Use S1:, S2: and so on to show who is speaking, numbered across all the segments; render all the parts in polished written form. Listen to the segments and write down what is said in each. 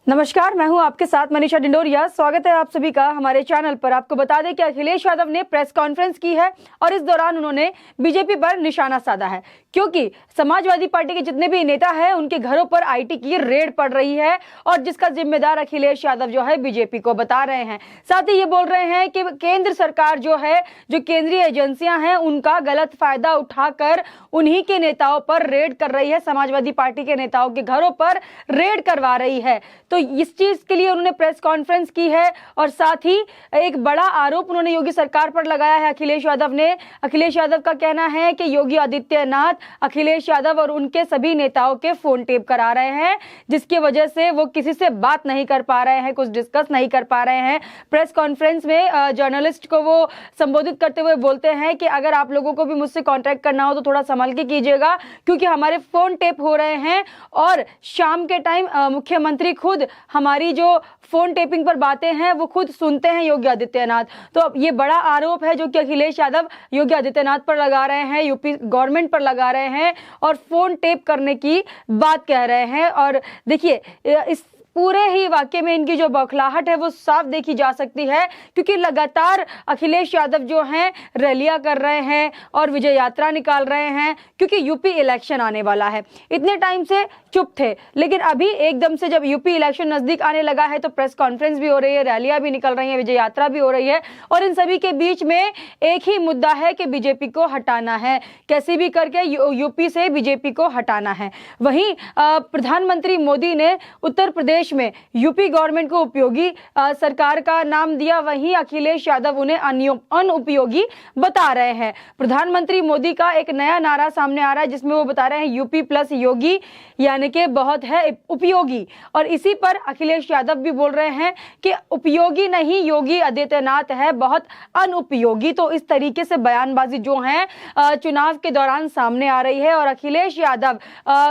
S1: नमस्कार, मैं हूं आपके साथ मनीषा डिंडोरिया। स्वागत है आप सभी का हमारे चैनल पर। आपको बता दें कि अखिलेश यादव ने प्रेस कॉन्फ्रेंस की है और इस दौरान उन्होंने बीजेपी पर निशाना साधा है, क्योंकि समाजवादी पार्टी के जितने भी नेता हैं उनके घरों पर आईटी की रेड पड़ रही है और जिसका जिम्मेदार अखिलेश यादव जो है बीजेपी को बता रहे हैं। साथ ही ये बोल रहे हैं कि केंद्र सरकार जो है, जो केंद्रीय एजेंसियां हैं, उनका गलत फायदा उठाकर उन्हीं के नेताओं पर रेड कर रही है, समाजवादी पार्टी के नेताओं के घरों पर रेड करवा रही है। तो इस चीज के लिए उन्होंने प्रेस कॉन्फ्रेंस की है और साथ ही एक बड़ा आरोप उन्होंने योगी सरकार पर लगाया है अखिलेश यादव ने। अखिलेश यादव का कहना है कि योगी आदित्यनाथ अखिलेश यादव और उनके सभी नेताओं के फोन टेप करा रहे हैं, जिसकी वजह से वो किसी से बात नहीं कर पा रहे हैं, कुछ डिस्कस नहीं कर पा रहे हैं। प्रेस कॉन्फ्रेंस में जर्नलिस्ट को वो संबोधित करते हुए बोलते हैं कि अगर आप लोगों को भी मुझसे कॉन्टैक्ट करना हो तो थोड़ा संभल के कीजिएगा, क्योंकि हमारे फोन टेप हो रहे हैं और शाम के टाइम मुख्यमंत्री खुद हमारी जो फोन टेपिंग पर बातें हैं वो खुद सुनते हैं योगी आदित्यनाथ। तो अब ये बड़ा आरोप है जो कि अखिलेश यादव योगी आदित्यनाथ पर लगा रहे हैं, यूपी गवर्नमेंट पर लगा रहे हैं और फोन टेप करने की बात कह रहे हैं। और देखिए, इस पूरे ही वाक्य में इनकी जो बौखलाहट है वो साफ देखी जा सकती है, क्योंकि लगातार अखिलेश यादव जो हैं रैलियां कर रहे हैं और विजय यात्रा निकाल रहे हैं, क्योंकि यूपी इलेक्शन आने वाला है। इतने टाइम से चुप थे, लेकिन अभी एकदम से जब यूपी इलेक्शन नजदीक आने लगा है तो प्रेस कॉन्फ्रेंस भी हो रही है, रैलियां भी निकल रही हैं, विजय यात्रा भी हो रही है और इन सभी के बीच में एक ही मुद्दा है कि बीजेपी को हटाना है, कैसे भी करके यूपी से बीजेपी को हटाना है। वहीं प्रधानमंत्री मोदी ने उत्तर प्रदेश में यूपी गवर्नमेंट को उपयोगी सरकार का नाम दिया, वहीं अखिलेश यादव उन्हें अनुपयोगी बता रहे हैं। प्रधानमंत्री मोदी का एक नया नारा सामने आ रहा है जिसमें वो बता रहे हैं यूपी प्लस योगी यानी कि बहुत है उपयोगी, और इसी पर अखिलेश यादव भी बोल रहे हैं कि उपयोगी नहीं, योगी आदित्यनाथ है बहुत अनुपयोगी। तो इस तरीके से बयानबाजी जो है चुनाव के दौरान सामने आ रही है और अखिलेश यादव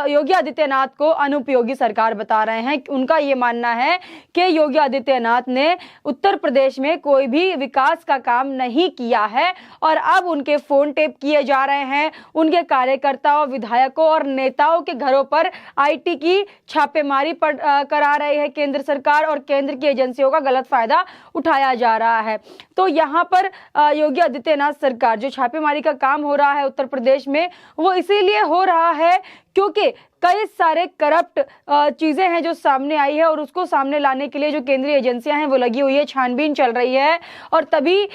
S1: योगी आदित्यनाथ को अनुपयोगी सरकार बता रहे हैं। उनका ये मानना है कि योगी आदित्यनाथ ने उत्तर प्रदेश में कोई भी विकास का काम नहीं किया है और अब उनके फोन टेप किए जा रहे हैं, उनके कार्यकर्ताओं, विधायकों और नेताओं के घरों पर आईटी की छापेमारी करा रही है केंद्र सरकार और केंद्र की एजेंसियों का गलत फायदा उठाया जा रहा है। तो यहाँ पर योगी आदित्यनाथ सरकार जो छापेमारी का काम हो रहा है उत्तर प्रदेश में, वो इसीलिए हो रहा है क्योंकि कई सारे करप्ट चीजें हैं जो सामने आई है और उसको सामने लाने के लिए जो केंद्रीय एजेंसियां हैं वो लगी हुई है, छानबीन चल रही है और तभी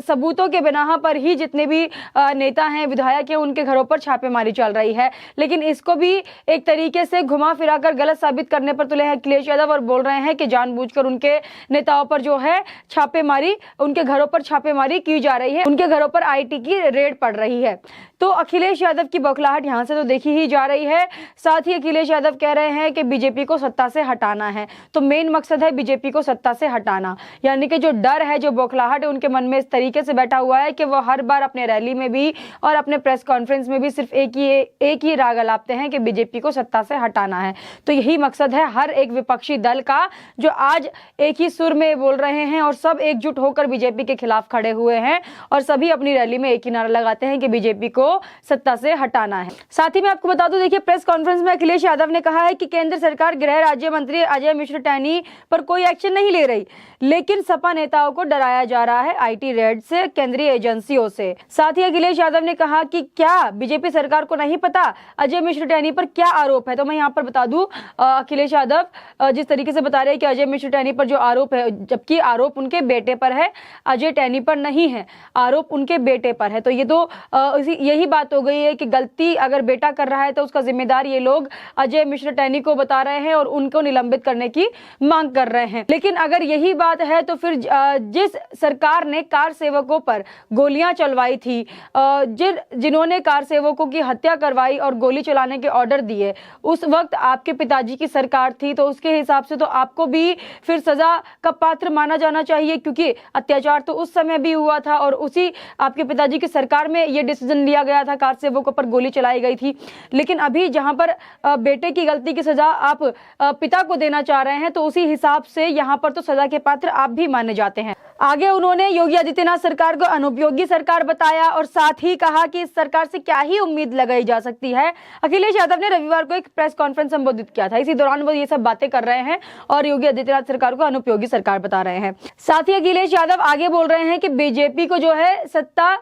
S1: सबूतों के बिना पर ही जितने भी नेता हैं, विधायक हैं, उनके घरों पर छापेमारी चल रही है। लेकिन इसको भी एक तरीके से घुमा फिराकर गलत साबित करने पर तुले हैं अखिलेश यादव और बोल रहे हैं कि जानबूझकर उनके नेताओं पर जो है छापेमारी, उनके घरों पर छापेमारी की जा रही है, उनके घरों पर आईटी की रेड पड़ रही है। तो अखिलेश यादव की बौखलाहट यहाँ से तो देखी ही जा रही है। साथ ही अखिलेश यादव कह रहे हैं कि बीजेपी को सत्ता से हटाना है, तो मेन मकसद है बीजेपी को सत्ता से हटाना, यानी कि जो डर है, जो बौखलाहट है उनके मन में इस तरीके से बैठा हुआ है कि वो हर बार अपने रैली में भी और अपने प्रेस कॉन्फ्रेंस में भी सिर्फ एक ही राग अलापते हैं कि बीजेपी को सत्ता से हटाना है। तो यही मकसद है हर एक विपक्षी दल का, जो आज एक ही सुर में बोल रहे हैं और सब एकजुट होकर बीजेपी के खिलाफ खड़े हुए हैं और सभी अपनी रैली में एक ही नारा लगाते हैं कि बीजेपी को सत्ता से हटाना है। साथ ही मैं आपको बता दूं, देखिए, प्रेस कॉन्फ्रेंस में अखिलेश यादव ने कहा है कि केंद्र सरकार गृह राज्य मंत्री अजय मिश्र टैनी पर कोई एक्शन नहीं ले रही, लेकिन सपा नेताओं को डराया जा रहा है आईटी रेड से, केंद्रीय एजेंसियों से। साथ ही अखिलेश यादव ने कहा कि क्या बीजेपी सरकार को नहीं पता अजय मिश्र टैनी पर क्या आरोप है। तो मैं यहाँ पर बता दूं, अखिलेश यादव जिस तरीके से बता रहे हैं कि अजय मिश्र टैनी पर जो आरोप है, जबकि आरोप उनके बेटे पर है, अजय टैनी पर नहीं है, आरोप उनके बेटे पर है। तो ये तो यही बात हो गई है कि गलती अगर बेटा कर रहा है तो उसका जिम्मेदार ये लोग अजय मिश्र टैनी को बता रहे हैं और उनको निलंबित करने की मांग कर रहे हैं। लेकिन अगर यही बात है तो फिर जिस सरकार ने कार सेवकों पर गोलियां चलवाई थी, जिन्होंने कार सेवकों की हत्या करवाई और गोली चलाने के ऑर्डर दिए, उस वक्त आपके पिताजी की सरकार थी, तो उसके हिसाब से तो आपको भी फिर सजा का पात्र माना जाना चाहिए, क्योंकि अत्याचार तो उस समय भी हुआ था और उसी आपके पिताजी की सरकार में ये डिसीजन लिया गया था, कार सेवकों पर गोली चलाई गई थी। लेकिन अभी जहां पर बेटे की गलती की सजा आप पिता को देना चाह रहे हैं, तो उसी हिसाब से यहाँ पर तो सजा के पात्र आप भी माने जाते हैं। आगे उन्होंने योगी आदित्यनाथ सरकार को अनुपयोगी सरकार बताया और साथ ही कहा कि इस सरकार से क्या ही उम्मीद लगाई जा सकती है। अखिलेश यादव ने रविवार को एक प्रेस कॉन्फ्रेंस संबोधित किया था। इसी दौरान वो ये सब बातें कर रहे हैं और योगी आदित्यनाथ सरकार को अनुपयोगी सरकार बता रहे हैं। साथ ही अखिलेश यादव आगे बोल रहे हैं कि बीजेपी को जो है सत्ता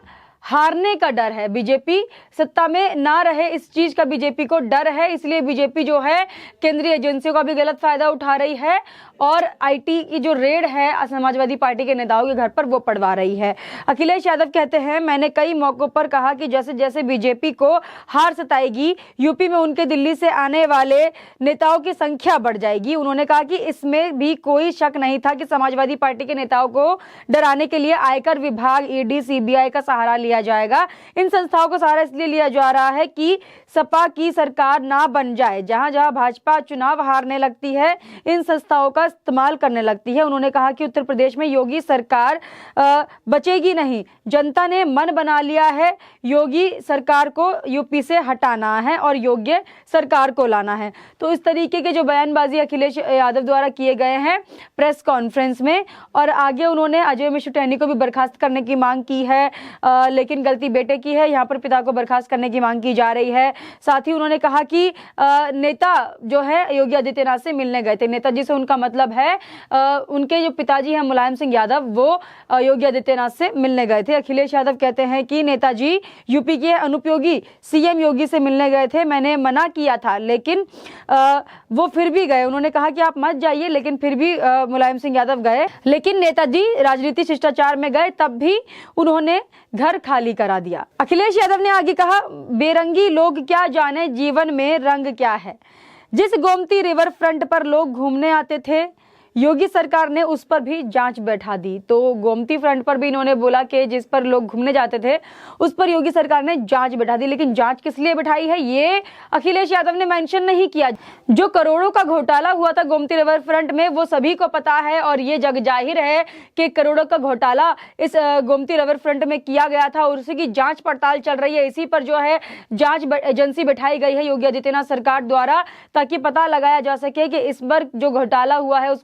S1: हारने का डर है, बीजेपी सत्ता में ना रहे इस चीज का बीजेपी को डर है, इसलिए बीजेपी जो है केंद्रीय एजेंसियों का भी गलत फायदा उठा रही है और आईटी की जो रेड है समाजवादी पार्टी के नेताओं के घर पर वो पड़वा रही है। अखिलेश यादव कहते हैं, मैंने कई मौकों पर कहा कि जैसे जैसे बीजेपी को हार सताएगी, यूपी में उनके दिल्ली से आने वाले नेताओं की संख्या बढ़ जाएगी। उन्होंने कहा कि इसमें भी कोई शक नहीं था कि समाजवादी पार्टी के नेताओं को डराने के लिए आयकर विभाग, ईडी, सीबीआई का सहारा लिया जाएगा। इन संस्थाओं का सहारा इसलिए लिया जा रहा है कि सपा की सरकार ना बन जाए। जहां जहां भाजपा चुनाव हारने लगती है, इन संस्थाओं का इस्तेमाल करने लगती है। उन्होंने कहा कि उत्तर प्रदेश में योगी सरकार बचेगी नहीं, जनता ने मन बना लिया है, योगी सरकार को यूपी से हटाना है और योग्य सरकार को लाना है। तो इस तरीके के जो बयानबाजी अखिलेश यादव द्वारा किए गए हैं प्रेस कॉन्फ्रेंस में। और आगे उन्होंने अजय मिश्र टहनी को भी बर्खास्त करने की मांग की है, लेकिन गलती बेटे की है, यहाँ पर पिता को बर्खास्त करने की मांग की जा रही है। साथ ही उन्होंने कहा कि नेता जो है योगी आदित्यनाथ से मिलने गए थे, नेताजी से उनका मतलब है उनके जो पिताजी हैं मुलायम सिंह यादव, वो योगी आदित्यनाथ से मिलने गए थे। अखिलेश यादव कहते हैं कि नेताजी यूपी के अनुपयोगी सीएम योगी से मिलने गए थे, मैंने मना किया था लेकिन वो फिर भी गए। उन्होंने कहा कि आप मत जाइए, लेकिन फिर भी मुलायम सिंह यादव गए। लेकिन नेताजी राजनीतिक शिष्टाचार में गए, तब भी उन्होंने घर खाली करा दिया। अखिलेश यादव ने आगे कहा, बेरंगी लोग क्या जाने जीवन में रंग क्या है। जिस गोमती रिवर फ्रंट पर लोग घूमने आते थे, योगी सरकार ने उस पर भी जांच बैठा दी। तो गोमती फ्रंट पर भी इन्होंने बोला कि जिस पर लोग घूमने जाते थे उस पर योगी सरकार ने जांच बैठा दी। लेकिन जांच किस लिए बैठाई है ये अखिलेश यादव ने मेंशन नहीं किया। जो करोड़ों का घोटाला हुआ था गोमती रिवर फ्रंट में वो सभी को पता है और ये जग जाहिर है कि करोड़ों का घोटाला इस गोमती रिवर फ्रंट में किया गया था और उसी की जांच पड़ताल चल रही है। इसी पर जो है जांच एजेंसी बैठाई गई है योगी आदित्यनाथ सरकार द्वारा, ताकि पता लगाया जा सके कि इस बार जो घोटाला हुआ है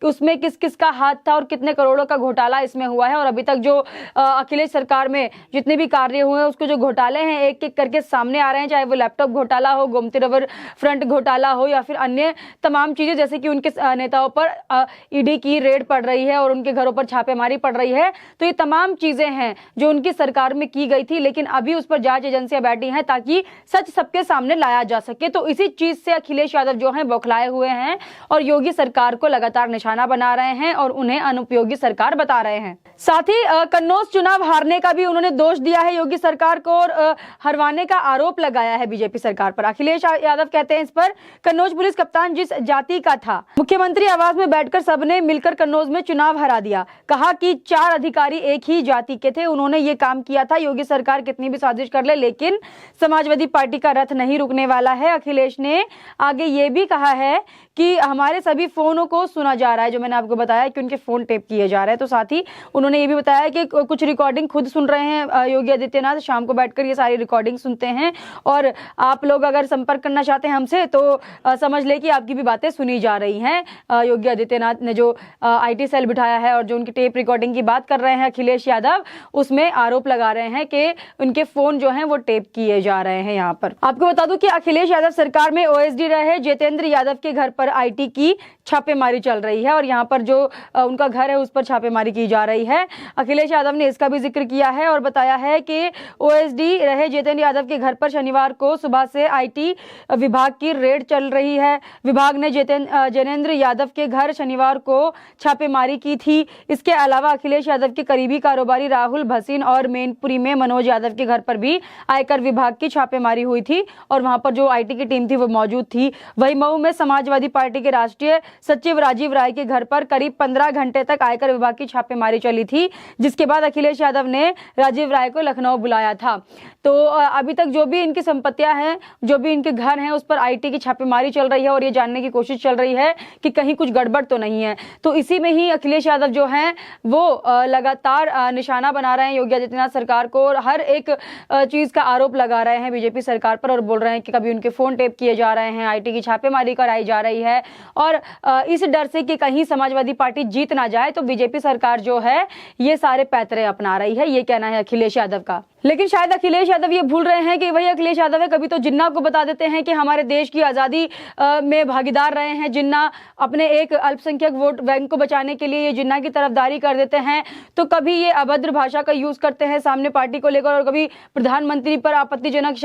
S1: उसमें किस किस का हाथ था और कितने करोड़ों का घोटाला इसमें हुआ है। और अभी तक जो अखिलेश सरकार में जितने भी कार्य हुए हैं उसको जो घोटाले हैं एक एक करके सामने आ रहे हैं, चाहे वो लैपटॉप घोटाला हो, गोमती रिवर फ्रंट घोटाला हो या फिर अन्य तमाम चीजें, जैसे कि उनके नेताओं पर ईडी की रेड पड़ रही है और उनके घरों पर छापेमारी पड़ रही है। तो ये तमाम चीजें हैं जो उनकी सरकार में की गई थी, लेकिन अभी उस पर जांच एजेंसियां बैठी हैं ताकि सच सबके सामने लाया जा सके। तो इसी चीज से अखिलेश यादव जो है बौखलाए हुए हैं और योगी सरकार को लगातार निशाना बना रहे हैं और उन्हें अनुपयोगी सरकार बता रहे हैं। साथ ही कन्नौज चुनाव हारने का भी उन्होंने दोष दिया है योगी सरकार को और हरवाने का आरोप लगाया है बीजेपी सरकार पर। अखिलेश यादव कहते हैं इस पर, कन्नौज पुलिस कप्तान जिस जाति का था, मुख्यमंत्री आवास में बैठकर सबने मिलकर कन्नौज में चुनाव हरा दिया। कहा कि 4 अधिकारी एक ही जाति के थे, उन्होंने ये काम किया था। योगी सरकार कितनी भी साजिश कर ले, लेकिन समाजवादी पार्टी का रथ नहीं रुकने वाला है। अखिलेश ने आगे ये भी कहा है कि हमारे सभी फोनों को सुना जा रहा है, जो मैंने आपको बताया कि उनके फोन टेप किए जा रहे हैं। तो साथ ही उन्होंने ये भी बताया कि कुछ रिकॉर्डिंग खुद सुन रहे हैं योगी आदित्यनाथ, शाम को बैठकर ये सारी रिकॉर्डिंग सुनते हैं और आप लोग अगर संपर्क करना चाहते हैं हमसे तो समझ ले कि आपकी भी बातें सुनी जा रही हैं। योगी आदित्यनाथ ने जो आईटी सेल बिठाया है और जो उनकी टेप रिकॉर्डिंग की बात कर रहे हैं अखिलेश यादव, उसमें आरोप लगा रहे हैं कि उनके फोन जो हैं वो टेप किए जा रहे हैं। यहाँ पर आपको बता दूं कि अखिलेश यादव सरकार में ओएसडी रहे जितेंद्र यादव के घर पर आईटी की छापेमारी चल रही है और यहाँ पर जो उनका घर है उस पर छापेमारी की जा रही है। अखिलेश यादव ने इसका भी जिक्र किया है और बताया है कि ओएसडी रहे जितेंद्र यादव के घर पर शनिवार को सुबह से आईटी विभाग की रेड चल रही है। विभाग ने जैनेंद्र यादव के घर शनिवार को छापेमारी की थी। इसके अलावा अखिलेश यादव के करीबी कारोबारी राहुल भसीन और मैनपुरी में मनोज यादव के घर पर भी आयकर विभाग की छापेमारी हुई थी और वहां पर जो आईटी की टीम थी वो मौजूद थी। वही मऊ में समाजवादी पार्टी के राष्ट्रीय सचिव राजीव राय के घर पर करीब 15 घंटे तक आयकर विभाग की छापेमारी चली हुई थी, जिसके बाद अखिलेश यादव ने राजीव राय को लखनऊ बुलाया था। तो अभी तक जो भी इनकी संपत्तियां हैं, जो भी इनके घर हैं, उस पर आईटी की छापेमारी चल रही है और ये जानने की कोशिश चल रही है कि कहीं कुछ गड़बड़ तो नहीं है। तो इसी में ही अखिलेश यादव जो हैं वो लगातार निशाना बना रहे हैं योगी आदित्यनाथ सरकार को और हर एक चीज का आरोप लगा रहे हैं बीजेपी सरकार पर और बोल रहे हैं कि कभी उनके फोन टेप किए जा रहे हैं, आईटी की छापेमारी कराई जा रही है और इस डर से कि कहीं समाजवादी पार्टी जीत ना जाए तो बीजेपी सरकार जो है ये सारे पैतरे अपना रही है, ये कहना है अखिलेश यादव का। लेकिन शायद अखिलेश यादव ये भूल रहे हैं कि वही अखिलेश यादव है, कभी तो जिन्ना को बता देते हैं कि हमारे देश की आज़ादी में भागीदार रहे हैं, जिन्ना अपने एक अल्पसंख्यक वोट बैंक को बचाने के लिए ये जिन्ना की तरफदारी कर देते हैं, तो कभी ये अभद्र भाषा का यूज करते हैं सामने पार्टी को लेकर और कभी प्रधानमंत्री पर आपत्तिजनक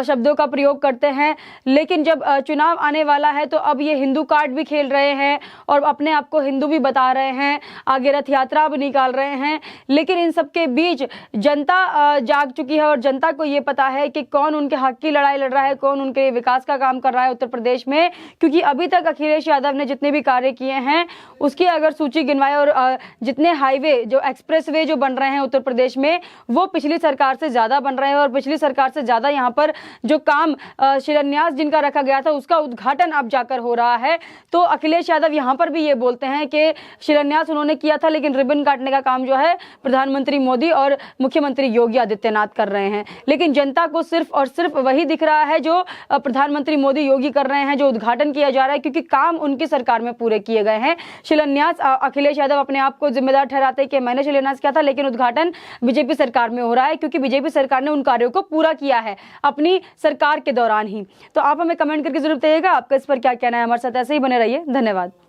S1: शब्दों का प्रयोग करते हैं। लेकिन जब चुनाव आने वाला है तो अब ये हिंदू कार्ड भी खेल रहे हैं और अपने आप को हिंदू भी बता रहे हैं, आगे रथ यात्रा भी निकाल रहे हैं। लेकिन इन सबके बीच जनता जाग चुकी है और जनता को ये पता है कि कौन उनके हक की लड़ाई लड़ रहा है, कौन उनके विकास का काम कर रहा है उत्तर प्रदेश में। क्योंकि अभी तक अखिलेश यादव ने जितने भी कार्य किए हैं उसकी अगर सूची गिनवाए और जितने हाईवे जो एक्सप्रेसवे जो बन रहे हैं उत्तर प्रदेश में वो पिछली सरकार से ज्यादा बन रहे हैं और पिछली सरकार से ज्यादा यहाँ पर जो काम शिलान्यास जिनका रखा गया था उसका उद्घाटन अब जाकर हो रहा है। तो अखिलेश यादव यहाँ पर भी ये बोलते हैं कि शिलान्यास उन्होंने किया था लेकिन रिबन काटने का काम जो है प्रधानमंत्री मोदी और मुख्यमंत्री योगी आदित्यनाथ कर रहे हैं। लेकिन जनता को सिर्फ और सिर्फ वही दिख रहा है जो प्रधानमंत्री मोदी योगी कर रहे हैं, जो उद्घाटन किया जा रहा है, क्योंकि काम उनकी सरकार में पूरे किए गए हैं। शिलान्यास अखिलेश यादव अपने आप को जिम्मेदार ठहराते हैं कि मैंने शिलान्यास किया था, लेकिन उद्घाटन बीजेपी सरकार में हो रहा है क्योंकि बीजेपी सरकार ने उन कार्यों को पूरा किया है अपनी सरकार के दौरान ही। तो आप हमें कमेंट करके जरूर बताइएगा आपका इस पर क्या कहना है। हमारे साथ ऐसे ही बने रहिए। धन्यवाद।